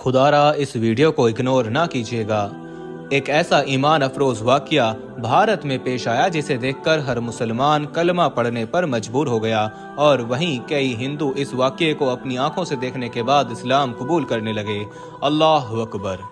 खुदारा इस वीडियो को इग्नोर ना कीजिएगा। एक ऐसा ईमान अफरोज वाकया भारत में पेश आया जिसे देखकर हर मुसलमान कलमा पढ़ने पर मजबूर हो गया और वहीं कई हिंदू इस वाकये को अपनी आंखों से देखने के बाद इस्लाम कबूल करने लगे। अल्लाह अकबर।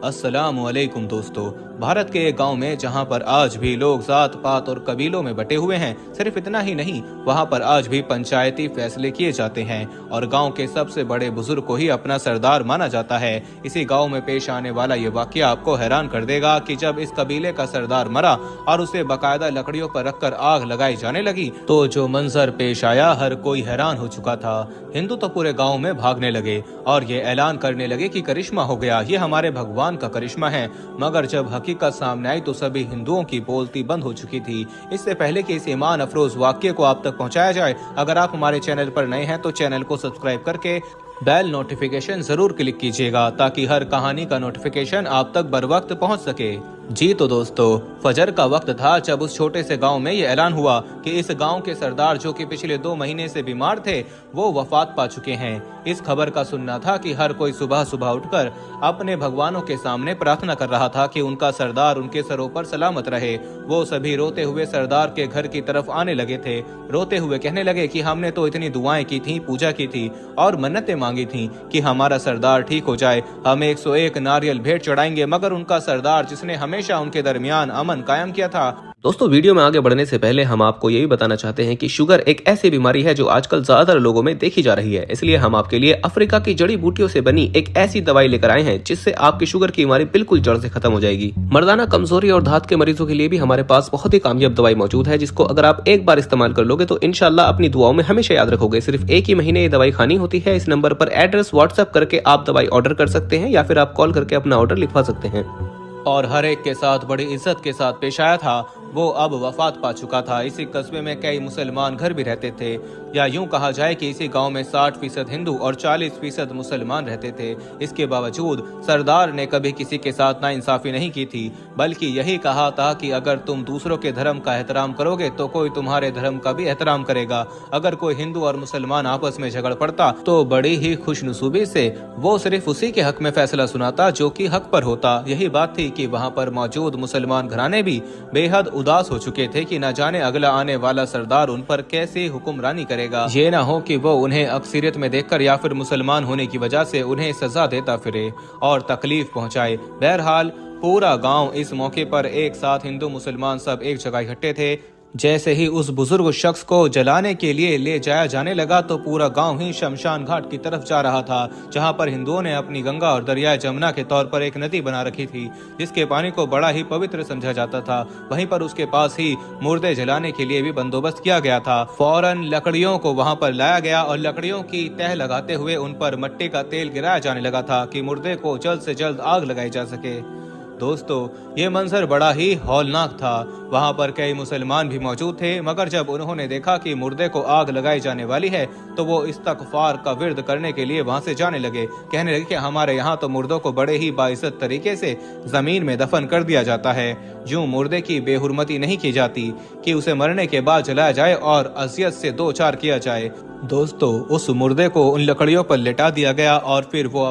अस्सलाम वालेकुम दोस्तों। भारत के एक गांव में जहां पर आज भी लोग जात पात और कबीलों में बटे हुए हैं, सिर्फ इतना ही नहीं, वहां पर आज भी पंचायती फैसले किए जाते हैं और गांव के सबसे बड़े बुजुर्ग को ही अपना सरदार माना जाता है। इसी गांव में पेश आने वाला ये वाकया आपको हैरान कर देगा कि जब इस कबीले का सरदार मरा और उसे बाकायदा लकड़ियों पर रखकर आग लगाई जाने लगी तो जो मंजर पेश आया हर कोई हैरान हो चुका था। हिंदू तो पूरे गाँव में भागने लगे और ये ऐलान करने लगे कि करिश्मा हो गया, ये हमारे भगवान का करिश्मा है। मगर जब हकीकत सामने आई तो सभी हिंदुओं की बोलती बंद हो चुकी थी। इससे पहले कि इस ईमान अफरोज वाक्य को आप तक पहुंचाया जाए, अगर आप हमारे चैनल पर नए हैं तो चैनल को सब्सक्राइब करके बेल नोटिफिकेशन जरूर क्लिक कीजिएगा ताकि हर कहानी का नोटिफिकेशन आप तक बर वक्त पहुँच सके। जी तो दोस्तों, फजर का वक्त था जब उस छोटे से गांव में ये ऐलान हुआ कि इस गांव के सरदार जो कि पिछले 2 महीने से बीमार थे वो वफात पा चुके हैं। इस खबर का सुनना था कि हर कोई सुबह सुबह उठकर अपने भगवानों के सामने प्रार्थना कर रहा था कि उनका सरदार उनके सरों पर सलामत रहे। वो सभी रोते हुए सरदार के घर की तरफ आने लगे थे, रोते हुए कहने लगे कि हमने तो इतनी दुआएं की थी, पूजा की थी और मन्नतें मांगी थी कि हमारा सरदार ठीक हो जाए, हम 101 नारियल भेंट चढ़ाएंगे, मगर उनका सरदार जिसने हमेशा उनके दरमियान अमन कायम किया था। दोस्तों, वीडियो में आगे बढ़ने से पहले हम आपको ये भी बताना चाहते हैं कि शुगर एक ऐसी बीमारी है जो आजकल ज्यादातर लोगों में देखी जा रही है। इसलिए हम आपके लिए अफ्रीका की जड़ी बूटियों से बनी एक ऐसी दवाई लेकर आए हैं जिससे आपकी शुगर की बीमारी बिल्कुल जड़ से खत्म हो जाएगी। मर्दाना कमजोरी और धात के मरीजों के लिए भी हमारे पास बहुत ही कामयाब दवाई मौजूद है, जिसको अगर आप एक बार इस्तेमाल कर लोगे तो इंशाल्लाह अपनी दुआओं में हमेशा याद रखोगे। सिर्फ एक ही महीने ये दवाई खानी होती है। इस नंबर पर एड्रेस व्हाट्सएप करके आप दवाई ऑर्डर कर सकते हैं या फिर आप कॉल करके अपना ऑर्डर लिखवा सकते हैं। और हर एक के साथ बड़ी इज्जत के साथ पेश आया था। वो अब वफात पा चुका था। इसी कस्बे में कई मुसलमान घर भी रहते थे, या यूं कहा जाए कि इसी गांव में 60% हिंदू और 40% मुसलमान रहते थे। इसके बावजूद सरदार ने कभी किसी के साथ नाइंसाफी नहीं की थी, बल्कि यही कहा था कि अगर तुम दूसरों के धर्म का एहतराम करोगे तो कोई तुम्हारे धर्म का भी एहतराम करेगा। अगर कोई हिंदू और मुसलमान आपस में झगड़ पड़ता तो बड़ी ही खुशनसीबी से वो सिर्फ उसी के हक में फैसला सुनाता जो कि हक पर होता। यही बात थी कि वहाँ पर मौजूद मुसलमान घराने भी बेहद उदास हो चुके थे कि न जाने अगला आने वाला सरदार उन पर कैसे हुक्मरानी करेगा। ये ना हो कि वो उन्हें अक्सरियत में देखकर या फिर मुसलमान होने की वजह से उन्हें सजा देता फिरे और तकलीफ पहुंचाए। बहरहाल पूरा गांव इस मौके पर एक साथ हिंदू मुसलमान सब एक जगह इकट्ठे थे। जैसे ही उस बुजुर्ग शख्स को जलाने के लिए ले जाया जाने लगा तो पूरा गांव ही शमशान घाट की तरफ जा रहा था, जहां पर हिंदुओं ने अपनी गंगा और दरियाए जमुना के तौर पर एक नदी बना रखी थी जिसके पानी को बड़ा ही पवित्र समझा जाता था। वहीं पर उसके पास ही मुर्दे जलाने के लिए भी बंदोबस्त किया गया था। फौरन लकड़ियों को वहां पर लाया गया और लकड़ियों की तह लगाते हुए उन पर मट्टी का तेल गिराया जाने लगा था कि मुर्दे को जल्द से जल्द आग लगाई जा सके। दोस्तों, ये मंजर बड़ा ही हौलनाक था। वहाँ पर कई मुसलमान भी मौजूद थे, मगर जब उन्होंने देखा कि मुर्दे को आग लगाई जाने वाली है तो वो इस्तगफार का विर्द करने के लिए वहाँ से जाने लगे। कहने लगे कि हमारे यहाँ तो मुर्दों को बड़े ही बाइज्जत तरीके से जमीन में दफन कर दिया जाता है। यूं मुर्दे की बेहुरमती नहीं की जाती कि उसे मरने के बाद जलाया जाए और अजियत से 2-4 किया जाए। दोस्तों, उस मुर्दे को उन लकड़ियों पर लेटा दिया गया और फिर वो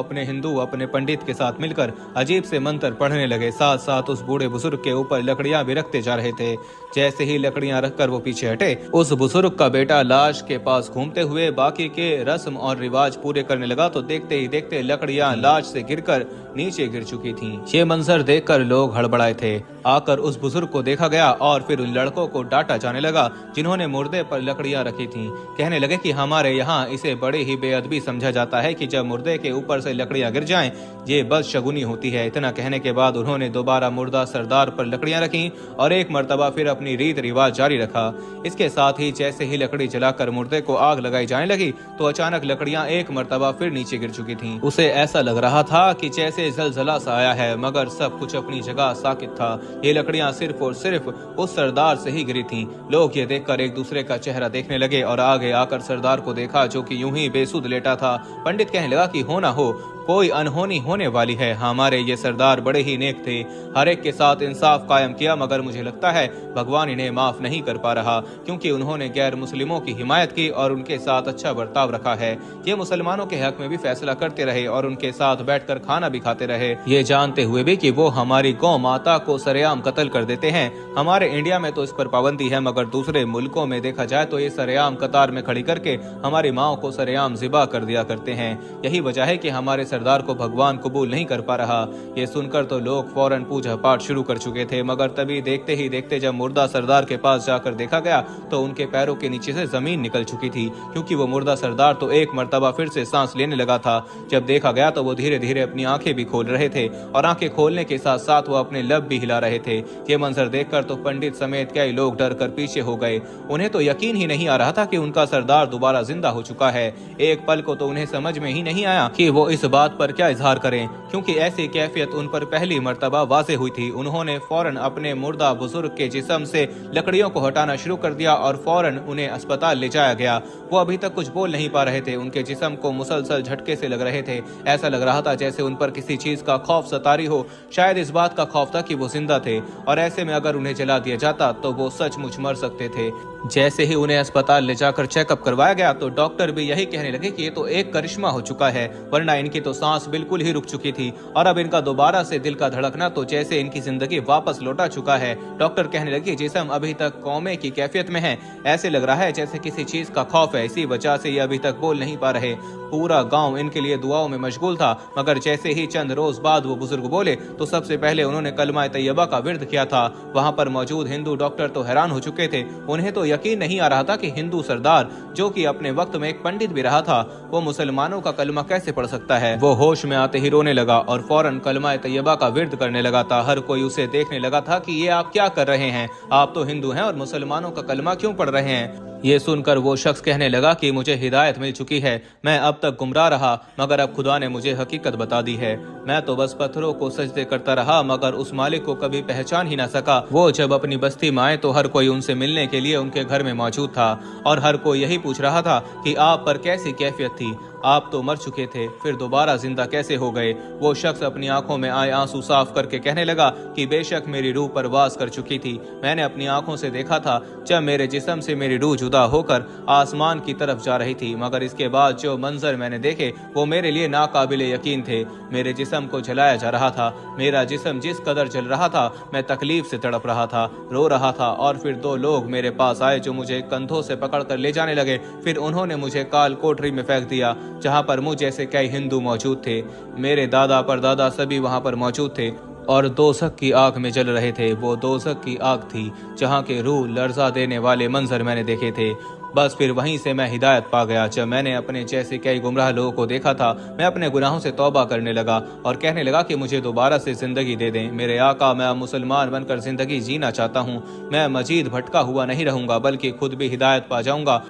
अपने पंडित के साथ मिलकर अजीब से मंत्र पढ़ने लगे। साथ साथ उस बूढ़े बुजुर्ग के ऊपर लकड़ियां भी रखते जा रहे थे। जैसे ही लकड़ियां रखकर वो पीछे हटे, उस बुजुर्ग का बेटा लाश के पास घूमते हुए बाकी के रस्म और रिवाज पूरे करने लगा तो देखते ही देखते लकड़ियां लाश से गिरकर नीचे गिर चुकी थीं। ये मंजर देखकर लोग हड़बड़ाए थे। आकर उस बुजुर्ग को देखा गया और फिर उन लड़कों को डांटा जाने लगा जिन्होंने मुर्दे पर लकड़ियां रखी थीं। कहने लगे कि हमारे यहाँ इसे बड़े ही बेअदबी समझा जाता है कि जब मुर्दे के ऊपर से लकड़ियां गिर जाएं, ये बदशगुनी होती है। इतना कहने के बाद उन्होंने दोबारा मुर्दा सरदार पर लकड़ियां रखी और एक मर्तबा फिर अपनी रीत रिवाज जारी रखा। इसके साथ ही जैसे ही लकड़ी जलाकर मुर्दे को आग लगाई जाने लगी तो अचानक लकड़ियां एक मर्तबा फिर नीचे गिर चुकी थीं। उसे ऐसा लग रहा था कि जैसे जलजला सा आया है, मगर सब कुछ अपनी जगह साकित था। ये लकड़ियां सिर्फ और सिर्फ उस सरदार से ही गिरी थीं। लोग ये देखकर एक दूसरे का चेहरा देखने लगे और आगे आकर सरदार को देखा जो कि यूं ही बेसुध लेटा था। पंडित कहने लगा कि हो ना हो कोई अनहोनी होने वाली है। हमारे ये सरदार बड़े ही नेक थे, हर एक के साथ इंसाफ कायम किया, मगर मुझे लगता है भगवान इन्हें माफ नहीं कर पा रहा, क्योंकि उन्होंने गैर मुस्लिमों की हिमायत की और उनके साथ अच्छा बर्ताव रखा है। ये मुसलमानों के हक में भी फैसला करते रहे और उनके साथ बैठकर खाना भी खाते रहे, ये जानते हुए भी कि वो हमारी गौ माता को सरेआम कत्ल कर देते हैं। हमारे इंडिया में तो इस पर पाबंदी है, मगर दूसरे मुल्कों में देखा जाए तो ये सरेआम कतार में खड़ी करके हमारी माओ को सरेआम ज़िबा कर दिया करते हैं। यही वजह है कि हमारे सरदार को भगवान कबूल नहीं कर पा रहा। ये सुनकर तो लोग फौरन पूजा पाठ शुरू कर चुके थे, मगर तभी देखते ही देखते जब मुर्दा सरदार के पास जाकर देखा गया तो उनके पैरों के नीचे से जमीन निकल चुकी थी, क्योंकि वो मुर्दा सरदार तो एक मर्तबा फिर से सांस लेने लगा था। जब देखा गया तो वो धीरे धीरे अपनी आंखें भी खोल रहे थे और आंखें खोलने के साथ साथ वो अपने लब भी हिला रहे थे। ये मंजर देखकर तो पंडित समेत कई लोग डर कर पीछे हो गए। उन्हें तो यकीन ही नहीं आ रहा था कि उनका सरदार दोबारा जिंदा हो चुका है। एक पल को तो उन्हें समझ में ही नहीं आया कि वो इस बात पर क्या इजहार करें, क्योंकि ऐसी कैफियत उन पर पहली मर्तबा वाज़े हुई थी। उन्होंने फौरन अपने मुर्दा बुजुर्ग के जिस्म से लकड़ियों को हटाना शुरू कर दिया और फौरन उन्हें अस्पताल ले जाया गया। वो अभी तक कुछ बोल नहीं पा रहे थे, उनके जिस्म को मुसलसल झटके से लग रहे थे। ऐसा लग रहा था जैसे उन पर किसी चीज का खौफ सतारी हो। शायद इस बात का खौफ था कि वो जिंदा थे और ऐसे में अगर उन्हें जला दिया जाता तो वो सचमुच मर सकते थे। जैसे ही उन्हें अस्पताल ले जाकर चेकअप करवाया गया तो डॉक्टर भी यही कहने लगे कि ये तो एक करिश्मा हो चुका है, वरना इनकी तो सांस बिल्कुल ही रुक चुकी थी और अब इनका दोबारा से दिल का धड़कना तो जैसे इनकी जिंदगी वापस लौटा चुका है। डॉक्टर कहने लगे जिस्म अभी तक कोमे की कैफियत में है, ऐसे लग रहा है जैसे किसी चीज का खौफ है, इसी वजह से ये अभी तक बोल नहीं पा रहे। पूरा गांव इनके लिए दुआओं में मशगूल था, मगर जैसे ही चंद रोज बाद वो बुजुर्ग बोले तो सबसे पहले उन्होंने कलमा तैयबा का विर्द किया था। वहां पर मौजूद हिंदू डॉक्टर तो हैरान हो चुके थे। उन्हें तो यकीन नहीं आ रहा था कि हिंदू सरदार, जो कि अपने वक्त में एक पंडित भी रहा था, वो मुसलमानों का कलमा कैसे पढ़ सकता है। वो होश में आते ही रोने लगा और फौरन कलमा तैयबा का विर्द करने लगा था। हर कोई उसे देखने लगा था कि ये आप क्या कर रहे हैं, आप तो हिंदू हैं और मुसलमानों का कलमा क्यों पढ़ रहे हैं। ये सुनकर वो शख्स कहने लगा कि मुझे हिदायत मिल चुकी है, मैं अब तक गुमराह रहा मगर अब खुदा ने मुझे हकीकत बता दी है। मैं तो बस पत्थरों को सजदे करता रहा मगर उस मालिक को कभी पहचान ही ना सका। वो जब अपनी बस्ती में आए तो हर कोई उनसे मिलने के लिए उनके घर में मौजूद था और हर कोई यही पूछ रहा था कि आप पर कैसी कैफियत थी, आप तो मर चुके थे, फिर दोबारा जिंदा कैसे हो गए। वो शख्स अपनी आंखों में आए आंसू साफ करके कहने लगा कि बेशक मेरी रूह परवास कर चुकी थी। मैंने अपनी आंखों से देखा था जब मेरे जिस्म से मेरी रूह जुदा होकर आसमान की तरफ जा रही थी, मगर इसके बाद जो मंजर मैंने देखे वो मेरे लिए नाकाबिले यकीन थे। मेरे जिस्म को जलाया जा रहा था, मेरा जिस्म जिस कदर जल रहा था मैं तकलीफ से तड़प रहा था, रो रहा था। और फिर दो लोग मेरे पास आए जो मुझे कंधों से पकड़ कर ले जाने लगे। फिर उन्होंने मुझे काल कोठरी में फेंक दिया जहाँ पर मुझ जैसे कई हिंदू मौजूद थे। मेरे दादा परदादा सभी वहाँ पर मौजूद थे और दोज़ख की आग में जल रहे थे। वो दोज़ख की आग थी जहाँ के रूह लर्जा देने वाले मंजर मैंने देखे थे। बस फिर वहीं से मैं हिदायत पा गया। जब मैंने अपने जैसे कई गुमराह लोगों को देखा था मैं अपने गुनाहों से तौबा करने लगा और कहने लगा कि मुझे दोबारा से जिंदगी दे दें। मेरे आका, मैं अब मुसलमान बनकर जिंदगी जीना चाहता हूँ। मैं मजीद भटका हुआ नहीं रहूंगा बल्कि खुद भी हिदायत पा जाऊंगा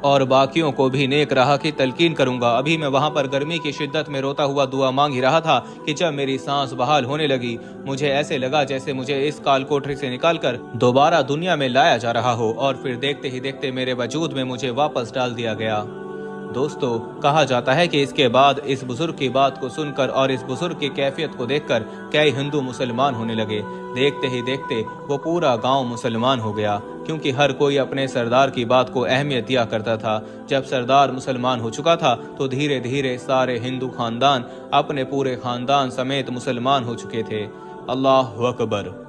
और बाकियों को भी नेक राह की तलकीन करूंगा। अभी मैं वहां पर गर्मी की शिद्दत में रोता हुआ दुआ मांग ही रहा था कि जब मेरी सांस बहाल होने लगी मुझे ऐसे लगा जैसे मुझे इस काल कोठरी से निकालकर दोबारा दुनिया में लाया जा रहा हो और फिर देखते ही देखते मेरे वजूद में मुझे वापस डाल दिया गया। दोस्तों, कहा जाता है कि इसके बाद इस बुजुर्ग की बात को सुनकर और इस बुजुर्ग की कैफियत को देखकर कई हिंदू मुसलमान होने लगे। देखते ही देखते वो पूरा गांव मुसलमान हो गया, क्योंकि हर कोई अपने सरदार की बात को अहमियत दिया करता था। जब सरदार मुसलमान हो चुका था तो धीरे धीरे सारे हिंदू खानदान अपने पूरे खानदान समेत मुसलमान हो चुके थे। अल्लाह अकबर।